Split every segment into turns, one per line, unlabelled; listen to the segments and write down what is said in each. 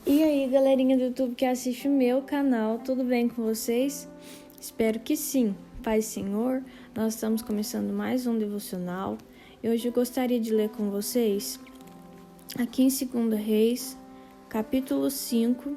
E aí, galerinha do YouTube que assiste o meu canal, tudo bem com vocês? Espero que sim. Paz Senhor, nós estamos começando mais um devocional e hoje eu gostaria de ler com vocês aqui em 2 Reis, capítulo 5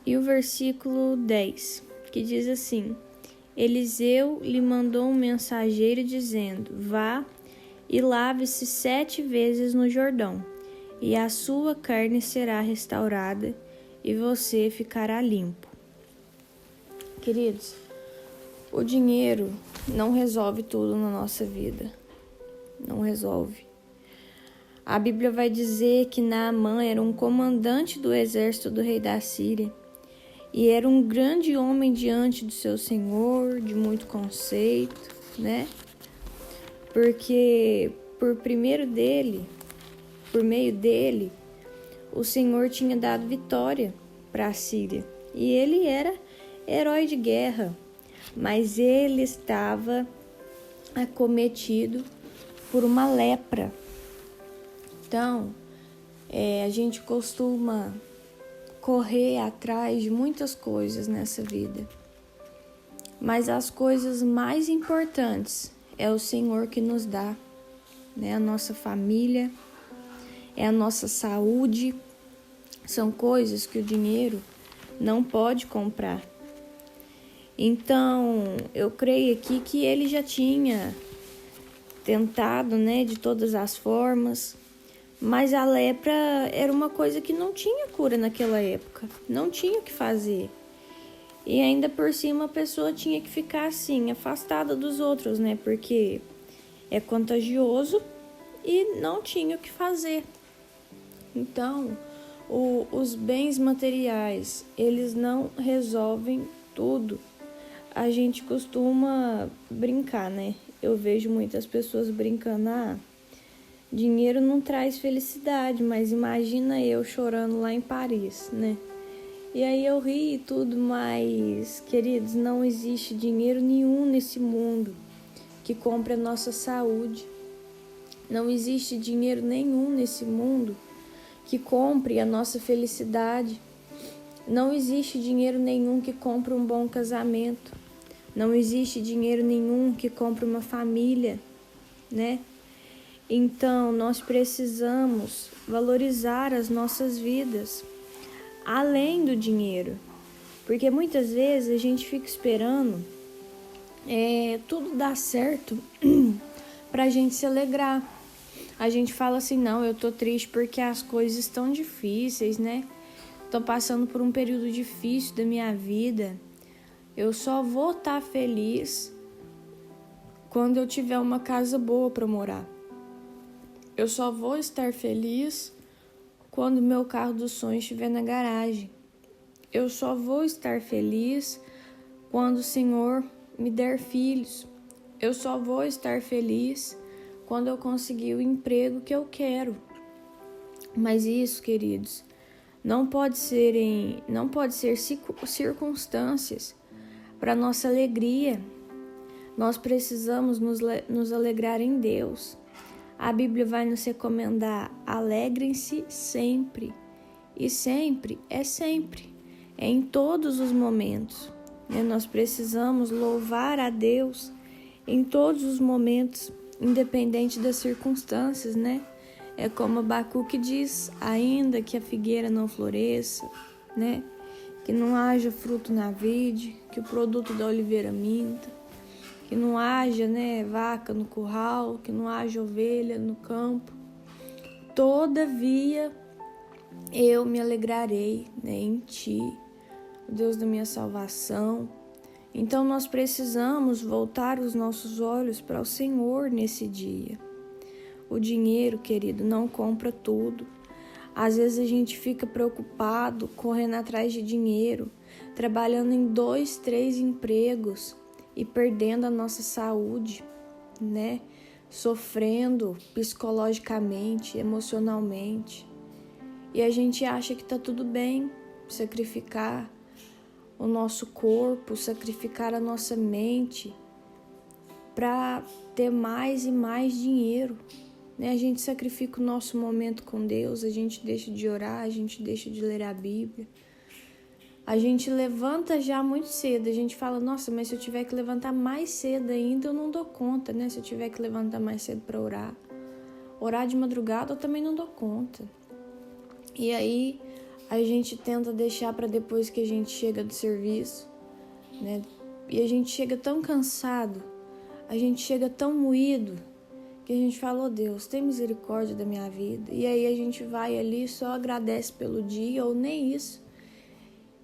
e o versículo 10, que diz assim: Eliseu lhe mandou um mensageiro dizendo: Vá e lave-se 7 vezes no Jordão, e a sua carne será restaurada, e você ficará limpo. Queridos, o dinheiro não resolve tudo na nossa vida. Não resolve. A Bíblia vai dizer que Naamã era um comandante do exército do rei da Síria, e era um grande homem diante do seu Senhor, de muito conceito, né? Porque por meio dele, o Senhor tinha dado vitória para a Síria. E ele era herói de guerra, mas ele estava acometido por uma lepra. Então, a gente costuma correr atrás de muitas coisas nessa vida, mas as coisas mais importantes é o Senhor que nos dá, né? A nossa família, é a nossa saúde, são coisas que o dinheiro não pode comprar. Então, eu creio aqui que ele já tinha tentado, né, de todas as formas, mas a lepra era uma coisa que não tinha cura naquela época, não tinha o que fazer. E ainda por cima a pessoa tinha que ficar assim, afastada dos outros, né, porque é contagioso e não tinha o que fazer. Então, os bens materiais, eles não resolvem tudo. A gente costuma brincar, né? Eu vejo muitas pessoas brincando, dinheiro não traz felicidade, mas imagina eu chorando lá em Paris, né? E aí eu ri e tudo, mas, queridos, não existe dinheiro nenhum nesse mundo que compre a nossa saúde. Não existe dinheiro nenhum nesse mundo que compre a nossa felicidade. Não existe dinheiro nenhum que compre um bom casamento. Não existe dinheiro nenhum que compre uma família, né? Então, nós precisamos valorizar as nossas vidas além do dinheiro. Porque muitas vezes a gente fica esperando tudo dar certo pra gente se alegrar. A gente fala assim, não, eu tô triste porque as coisas estão difíceis, né? Tô passando por um período difícil da minha vida. Eu só vou estar feliz quando eu tiver uma casa boa para morar. Eu só vou estar feliz quando meu carro dos sonhos estiver na garagem. Eu só vou estar feliz quando o Senhor me der filhos. Eu só vou estar feliz quando eu conseguir o emprego que eu quero. Mas isso, queridos, não pode ser circunstâncias para nossa alegria. Nós precisamos nos alegrar em Deus. A Bíblia vai nos recomendar: alegrem-se sempre. E sempre é sempre, é em todos os momentos. Nós precisamos louvar a Deus em todos os momentos, independente das circunstâncias, né? É como Abacuque diz: ainda que a figueira não floresça, né? Que não haja fruto na vide, que o produto da oliveira minta, que não haja, né, vaca no curral, que não haja ovelha no campo. Todavia, eu me alegrarei, né, em ti, Deus da minha salvação. Então, nós precisamos voltar os nossos olhos para o Senhor nesse dia. O dinheiro, querido, não compra tudo. Às vezes a gente fica preocupado, correndo atrás de dinheiro, trabalhando em 2, 3 empregos e perdendo a nossa saúde, né? Sofrendo psicologicamente, emocionalmente. E a gente acha que tá tudo bem sacrificar o nosso corpo, sacrificar a nossa mente para ter mais e mais dinheiro. né? A gente sacrifica o nosso momento com Deus, a gente deixa de orar, a gente deixa de ler a Bíblia. A gente levanta já muito cedo, a gente fala, nossa, mas se eu tiver que levantar mais cedo ainda, eu não dou conta, né? Se eu tiver que levantar mais cedo para orar de madrugada, eu também não dou conta. E aí a gente tenta deixar para depois que a gente chega do serviço, né? E a gente chega tão cansado, a gente chega tão moído, que a gente fala, oh Deus, tem misericórdia da minha vida. E aí a gente vai ali, só agradece pelo dia, ou nem isso.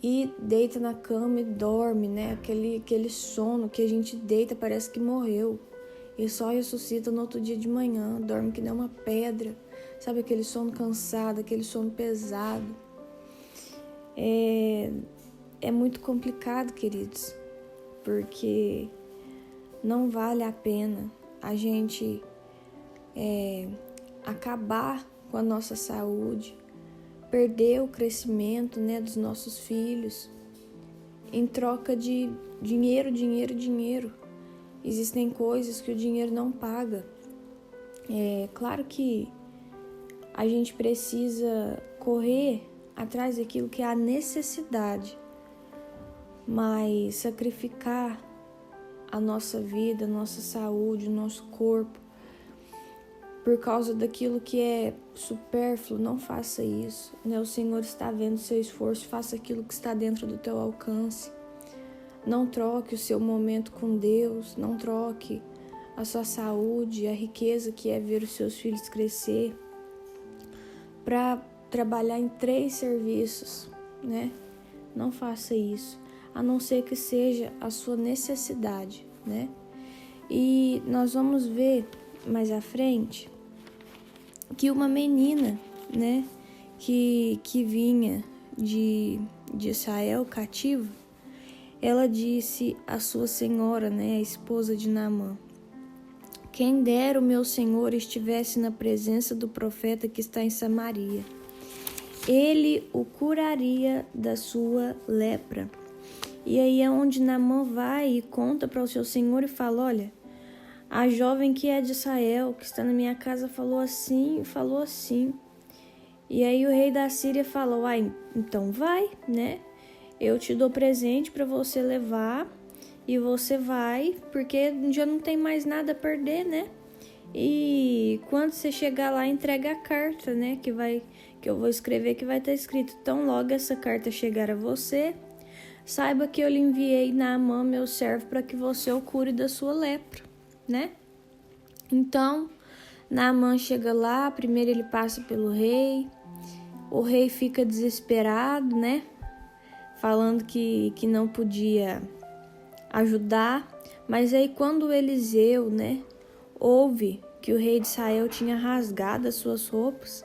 E deita na cama e dorme, né? Aquele sono que a gente deita, parece que morreu. E só ressuscita no outro dia de manhã, dorme que nem uma pedra. Sabe, aquele sono cansado, aquele sono pesado. É muito complicado, queridos. Porque não vale a pena a gente acabar com a nossa saúde, perder o crescimento, né, dos nossos filhos em troca de dinheiro. Existem coisas que o dinheiro não paga. Claro que a gente precisa correr atrás daquilo que é a necessidade, mas sacrificar a nossa vida, a nossa saúde, o nosso corpo por causa daquilo que é supérfluo, não faça isso, né? O Senhor está vendo o seu esforço, faça aquilo que está dentro do teu alcance. Não troque o seu momento com Deus, não troque a sua saúde, a riqueza que é ver os seus filhos crescer, para trabalhar em 3 serviços, né? Não faça isso, a não ser que seja a sua necessidade, né? E nós vamos ver mais à frente que uma menina, né, que vinha de Israel cativa, ela disse à sua senhora, né, a esposa de Naamã: quem dera o meu senhor estivesse na presença do profeta que está em Samaria. Ele o curaria da sua lepra. E aí é onde Naamã vai e conta para o seu senhor e fala: olha, a jovem que é de Israel, que está na minha casa, falou assim. E aí o rei da Síria falou: então vai, né? Eu te dou presente para você levar e você vai, porque já não tem mais nada a perder, né? E quando você chegar lá, entrega a carta, né? Que eu vou escrever, que vai estar escrito: tão logo essa carta chegar a você, saiba que eu lhe enviei Naamã, meu servo, para que você o cure da sua lepra, né? Então, Naamã chega lá, primeiro ele passa pelo rei, o rei fica desesperado, né? Falando que não podia ajudar, mas aí quando Eliseu, né, ouve que o rei de Israel tinha rasgado as suas roupas,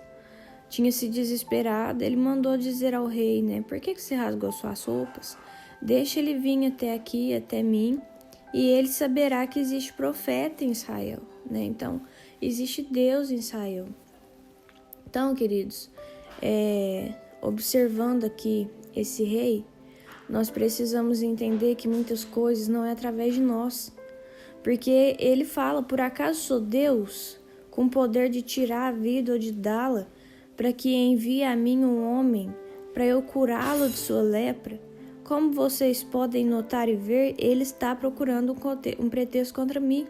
tinha se desesperado, ele mandou dizer ao rei, né, por que você rasgou as suas roupas? Deixa ele vir até aqui, até mim, e ele saberá que existe profeta em Israel, né? Então, existe Deus em Israel. Então, queridos, observando aqui esse rei, nós precisamos entender que muitas coisas não é através de nós. Porque ele fala: por acaso sou Deus, com poder de tirar a vida ou de dá-la, para que envie a mim um homem, para eu curá-lo de sua lepra? Como vocês podem notar e ver, ele está procurando um pretexto contra mim.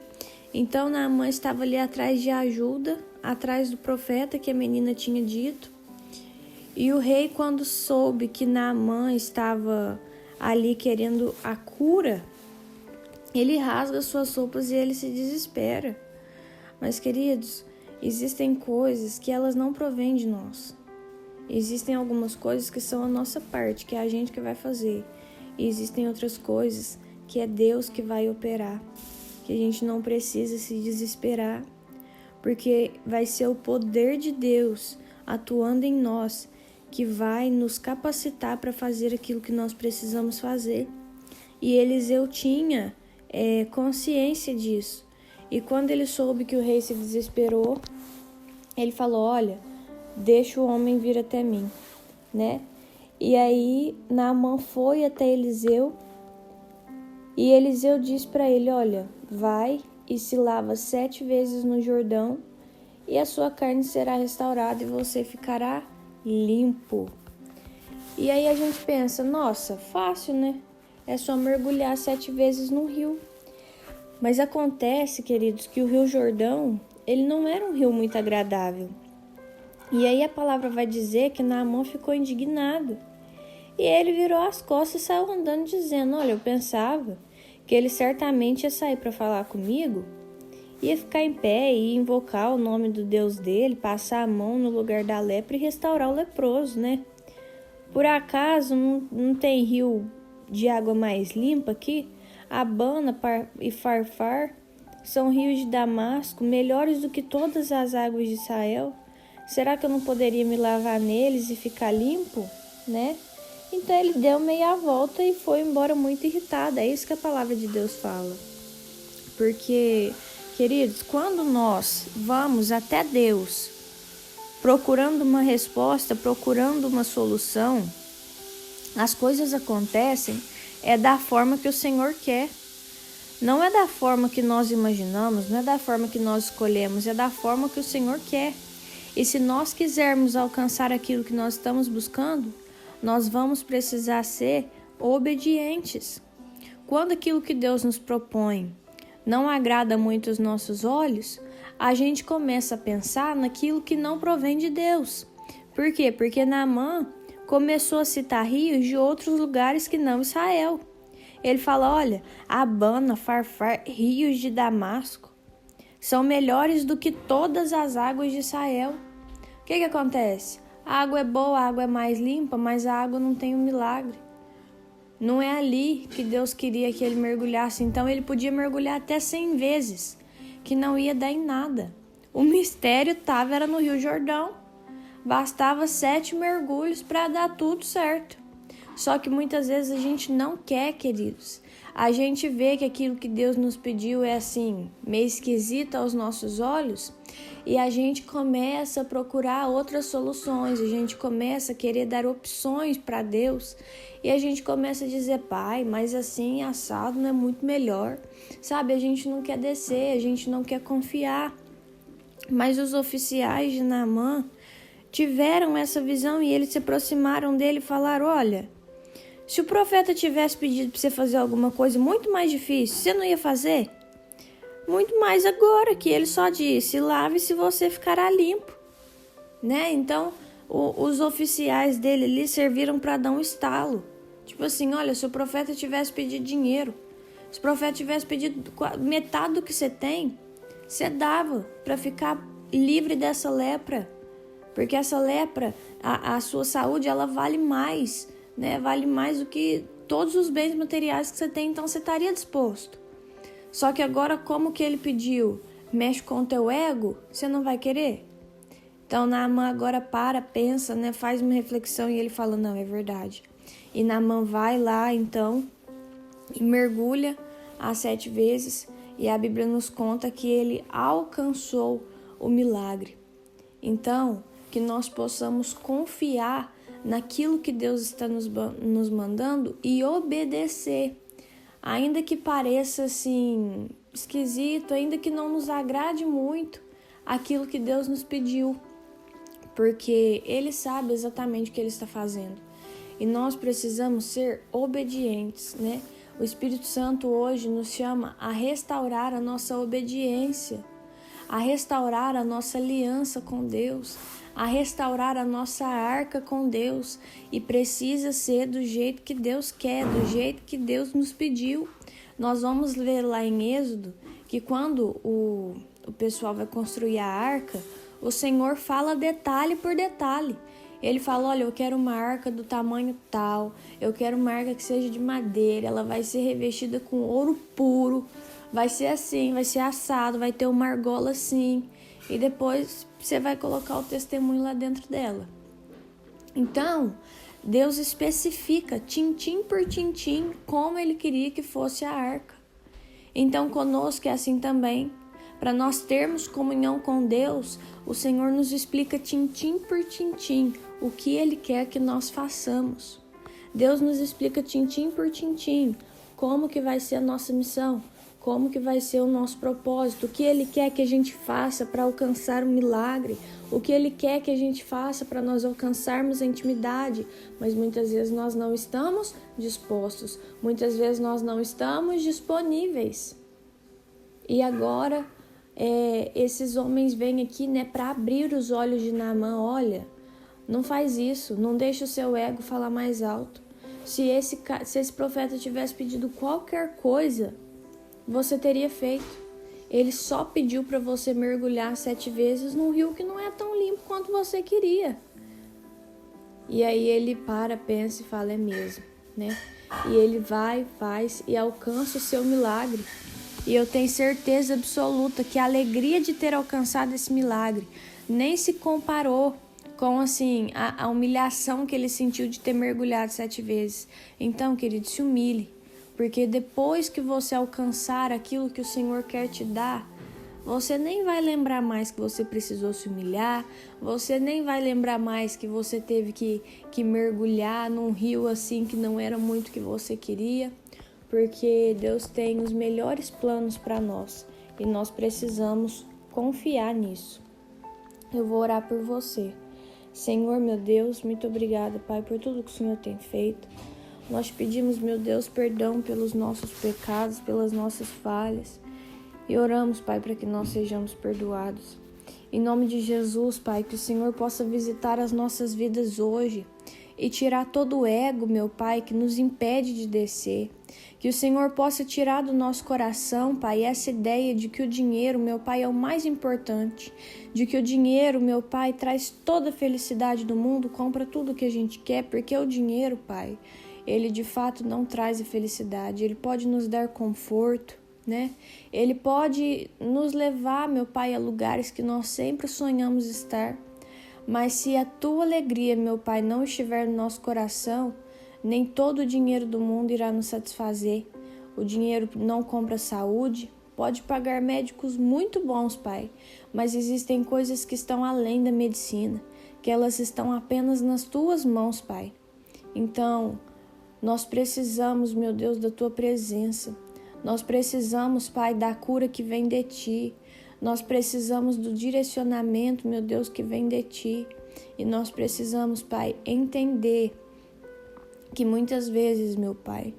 Então Naamã estava ali atrás de ajuda, atrás do profeta que a menina tinha dito. E o rei, quando soube que Naamã estava ali querendo a cura, ele rasga suas roupas e ele se desespera. Mas, queridos, existem coisas que elas não provêm de nós. Existem algumas coisas que são a nossa parte, que é a gente que vai fazer. E existem outras coisas que é Deus que vai operar, que a gente não precisa se desesperar, porque vai ser o poder de Deus atuando em nós que vai nos capacitar para fazer aquilo que nós precisamos fazer. E Eliseu tinha consciência disso. E quando ele soube que o rei se desesperou, ele falou: olha, deixa o homem vir até mim, né? E aí Naamã foi até Eliseu, e Eliseu disse para ele: olha, vai e se lava 7 vezes no Jordão, e a sua carne será restaurada e você ficará limpo. E aí a gente pensa, nossa, fácil, né? É só mergulhar 7 vezes no rio. Mas acontece, queridos, que o Rio Jordão, ele não era um rio muito agradável. E aí a palavra vai dizer que Naamã ficou indignado. E ele virou as costas e saiu andando dizendo, olha, eu pensava que ele certamente ia sair para falar comigo, ia ficar em pé e invocar o nome do Deus dele, passar a mão no lugar da lepra e restaurar o leproso, né? Por acaso não tem rio de água mais limpa aqui? Abana e Farfar são rios de Damasco, melhores do que todas as águas de Israel. Será que eu não poderia me lavar neles e ficar limpo, né? Então ele deu meia volta e foi embora muito irritado. É isso que a palavra de Deus fala. Porque, queridos, quando nós vamos até Deus procurando uma resposta, procurando uma solução, as coisas acontecem da forma que o Senhor quer. Não é da forma que nós imaginamos, não é da forma que nós escolhemos, é da forma que o Senhor quer. E se nós quisermos alcançar aquilo que nós estamos buscando, nós vamos precisar ser obedientes. Quando aquilo que Deus nos propõe não agrada muito os nossos olhos, a gente começa a pensar naquilo que não provém de Deus. Por quê? Porque Naamã começou a citar rios de outros lugares que não Israel. Ele fala, olha, Abana, Farfar, rios de Damasco, são melhores do que todas as águas de Israel. O que acontece? A água é boa, a água é mais limpa, mas a água não tem um milagre. Não é ali que Deus queria que ele mergulhasse, então ele podia mergulhar até 100 vezes, que não ia dar em nada. O mistério era no Rio Jordão. Bastava 7 mergulhos para dar tudo certo. Só que muitas vezes a gente não quer, queridos. A gente vê que aquilo que Deus nos pediu é assim, meio esquisito aos nossos olhos, e a gente começa a procurar outras soluções, a gente começa a querer dar opções para Deus, e a gente começa a dizer, pai, mas assim, assado não é muito melhor, sabe? A gente não quer descer, a gente não quer confiar. Mas os oficiais de Naamã tiveram essa visão e eles se aproximaram dele e falaram, olha, se o profeta tivesse pedido para você fazer alguma coisa muito mais difícil, você não ia fazer? Muito mais agora que ele só disse, lave-se e você ficará limpo, né? Então, os oficiais dele ali serviram para dar um estalo. Tipo assim, olha, se o profeta tivesse pedido dinheiro, se o profeta tivesse pedido metade do que você tem, você dava para ficar livre dessa lepra. Porque essa lepra, a sua saúde, ela vale mais, né? Vale mais do que todos os bens materiais que você tem, então você estaria disposto. Só que agora, como que ele pediu? Mexe com o teu ego, você não vai querer? Então Naamã agora pensa, né? Faz uma reflexão e ele fala, não, é verdade. E Naamã vai lá, então, e mergulha as 7 vezes, e a Bíblia nos conta que ele alcançou o milagre. Então, que nós possamos confiar naquilo que Deus está nos mandando e obedecer. Ainda que pareça assim esquisito, ainda que não nos agrade muito aquilo que Deus nos pediu, porque Ele sabe exatamente o que Ele está fazendo. E nós precisamos ser obedientes, né? O Espírito Santo hoje nos chama a restaurar a nossa obediência, a restaurar a nossa aliança com Deus, a restaurar a nossa arca com Deus, e precisa ser do jeito que Deus quer, do jeito que Deus nos pediu. Nós vamos ver lá em Êxodo que quando o pessoal vai construir a arca, o Senhor fala detalhe por detalhe. Ele fala, olha, eu quero uma arca do tamanho tal, eu quero uma arca que seja de madeira, ela vai ser revestida com ouro puro, vai ser assim, vai ser assado, vai ter uma argola assim, e depois você vai colocar o testemunho lá dentro dela. Então, Deus especifica, tintim por tintim, como Ele queria que fosse a arca. Então, conosco é assim também. Para nós termos comunhão com Deus, o Senhor nos explica tintim por tintim o que Ele quer que nós façamos. Deus nos explica tintim por tintim como que vai ser a nossa missão, como que vai ser o nosso propósito, o que Ele quer que a gente faça para alcançar o milagre, o que Ele quer que a gente faça para nós alcançarmos a intimidade, mas muitas vezes nós não estamos dispostos, muitas vezes nós não estamos disponíveis. E agora, esses homens vêm aqui, né, para abrir os olhos de Naamã. Olha, não faz isso, não deixa o seu ego falar mais alto. Se esse profeta tivesse pedido qualquer coisa, você teria feito. Ele só pediu para você mergulhar 7 vezes num rio que não é tão limpo quanto você queria. E aí ele pensa e fala, é mesmo, né? E ele vai, faz e alcança o seu milagre. E eu tenho certeza absoluta que a alegria de ter alcançado esse milagre nem se comparou com assim, a humilhação que ele sentiu de ter mergulhado 7 vezes. Então, querido, se humilhe. Porque depois que você alcançar aquilo que o Senhor quer te dar, você nem vai lembrar mais que você precisou se humilhar, você nem vai lembrar mais que você teve que mergulhar num rio assim que não era muito o que você queria, porque Deus tem os melhores planos para nós e nós precisamos confiar nisso. Eu vou orar por você. Senhor, meu Deus, muito obrigada, Pai, por tudo que o Senhor tem feito. Nós te pedimos, meu Deus, perdão pelos nossos pecados, pelas nossas falhas. E oramos, Pai, para que nós sejamos perdoados. Em nome de Jesus, Pai, que o Senhor possa visitar as nossas vidas hoje e tirar todo o ego, meu Pai, que nos impede de descer. Que o Senhor possa tirar do nosso coração, Pai, essa ideia de que o dinheiro, meu Pai, é o mais importante. De que o dinheiro, meu Pai, traz toda a felicidade do mundo, compra tudo o que a gente quer, porque o dinheiro, Pai, ele de fato não traz a felicidade. Ele pode nos dar conforto, né? Ele pode nos levar, meu Pai, a lugares que nós sempre sonhamos estar. Mas se a tua alegria, meu Pai, não estiver no nosso coração, nem todo o dinheiro do mundo irá nos satisfazer. O dinheiro não compra saúde, pode pagar médicos muito bons, Pai, mas existem coisas que estão além da medicina, que elas estão apenas nas tuas mãos, Pai. Então, nós precisamos, meu Deus, da tua presença. Nós precisamos, Pai, da cura que vem de ti. Nós precisamos do direcionamento, meu Deus, que vem de ti. E nós precisamos, Pai, entender que muitas vezes, meu Pai,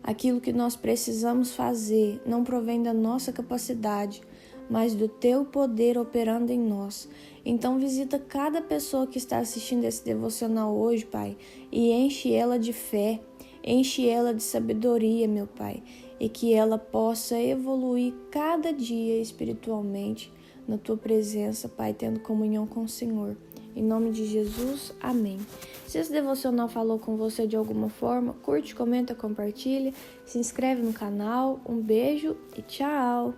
aquilo que nós precisamos fazer não provém da nossa capacidade, mas do teu poder operando em nós. Então visita cada pessoa que está assistindo esse devocional hoje, Pai, e enche ela de fé, enche ela de sabedoria, meu Pai, e que ela possa evoluir cada dia espiritualmente na tua presença, Pai, tendo comunhão com o Senhor. Em nome de Jesus, amém. Se esse devocional falou com você de alguma forma, curte, comenta, compartilha, se inscreve no canal. Um beijo e tchau!